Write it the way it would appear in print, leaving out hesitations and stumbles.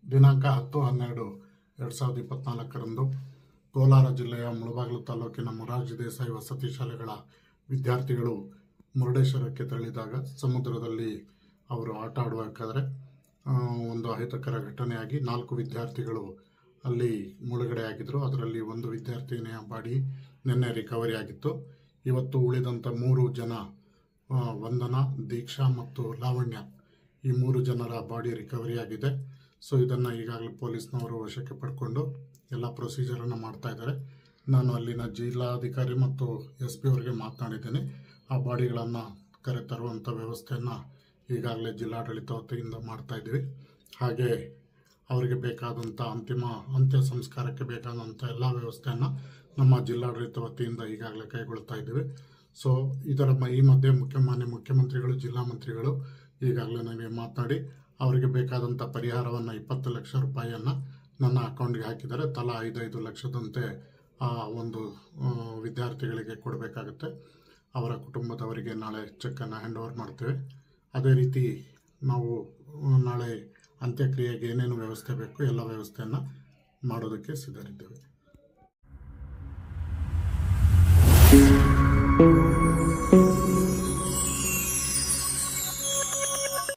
ದಿನಾಂಕ 10/12/2024 ಕೋಲಾರ ಜಿಲ್ಲೆಯ ಮುಳಬಾಗಿಲು ತಾಲೂಕಿನ ಮೊರಾರ್ಜಿ ದೇಸಾಯಿ ವಸತಿ ಶಾಲೆಗಳ ವಿದ್ಯಾರ್ಥಿಗಳು ಮುರುಡೇಶ್ವರಕ್ಕೆ ತೆರಳಿದಾಗ ಸಮುದ್ರದಲ್ಲಿ ಅವರು ಆಟ ಆಡಬೇಕಾದ್ರೆ ಒಂದು ಅಹಿತಕರ ಘಟನೆಯಾಗಿ 4 ವಿದ್ಯಾರ್ಥಿಗಳು ಅಲ್ಲಿ ಮುಳುಗಡೆಯಾಗಿದ್ದರು. ಅದರಲ್ಲಿ ಒಂದು ವಿದ್ಯಾರ್ಥಿನಿಯ ಬಾಡಿ ನಿನ್ನೆ ರಿಕವರಿ ಆಗಿತ್ತು. ಇವತ್ತು ಉಳಿದಂಥ 3 ಜನ ವಂದನಾ, ದೀಕ್ಷಾ ಮತ್ತು ಲಾವಣ್ಯ, ಈ 3 ಜನರ ಬಾಡಿ ರಿಕವರಿ ಆಗಿದೆ. ಸೊ ಇದನ್ನು ಈಗಾಗಲೇ ಪೊಲೀಸ್ನವರು ವಶಕ್ಕೆ ಪಡ್ಕೊಂಡು ಎಲ್ಲ ಪ್ರೊಸೀಜರನ್ನು ಮಾಡ್ತಾ ಇದ್ದಾರೆ. ನಾನು ಅಲ್ಲಿನ ಜಿಲ್ಲಾಧಿಕಾರಿ ಮತ್ತು SP ಅವರಿಗೆ ಮಾತನಾಡಿದ್ದೇನೆ. ಆ ಬಾಡಿಗಳನ್ನು ಕರೆತರುವಂಥ ವ್ಯವಸ್ಥೆಯನ್ನು ಈಗಾಗಲೇ ಜಿಲ್ಲಾಡಳಿತ ವತಿಯಿಂದ ಮಾಡ್ತಾ ಇದ್ದೀವಿ. ಹಾಗೆ ಅವರಿಗೆ ಬೇಕಾದಂಥ ಅಂತ್ಯ ಸಂಸ್ಕಾರಕ್ಕೆ ಬೇಕಾದಂಥ ಎಲ್ಲ ವ್ಯವಸ್ಥೆಯನ್ನು ನಮ್ಮ ಜಿಲ್ಲಾಡಳಿತ ವತಿಯಿಂದ ಈಗಾಗಲೇ ಕೈಗೊಳ್ತಾ ಇದ್ದೀವಿ. ಸೊ ಈ ಮಧ್ಯೆ ಮಾನ್ಯ ಮುಖ್ಯಮಂತ್ರಿಗಳು, ಜಿಲ್ಲಾ ಮಂತ್ರಿಗಳು ಈಗಾಗಲೇ ನನಗೆ ಮಾತನಾಡಿ ಅವರಿಗೆ ಬೇಕಾದಂಥ ಪರಿಹಾರವನ್ನು 20 ಲಕ್ಷ ರೂಪಾಯಿಯನ್ನು ನನ್ನ ಅಕೌಂಟ್ಗೆ ಹಾಕಿದ್ದಾರೆ. ತಲಾ 5 ಲಕ್ಷದಂತೆ ಆ ಒಂದು ವಿದ್ಯಾರ್ಥಿಗಳಿಗೆ ಕೊಡಬೇಕಾಗುತ್ತೆ. ಅವರ ಕುಟುಂಬದವರಿಗೆ ನಾಳೆ ಚೆಕ್ಕನ್ನು ಹ್ಯಾಂಡ್ ಓವರ್ ಮಾಡ್ತೇವೆ. ಅದೇ ರೀತಿ ನಾವು ನಾಳೆ ಅಂತ್ಯಕ್ರಿಯೆಗೆ ಏನೇನು ವ್ಯವಸ್ಥೆ ಬೇಕು ಎಲ್ಲ ವ್ಯವಸ್ಥೆಯನ್ನು ಮಾಡೋದಕ್ಕೆ ಸಿದ್ಧರಿದ್ದೇವೆ.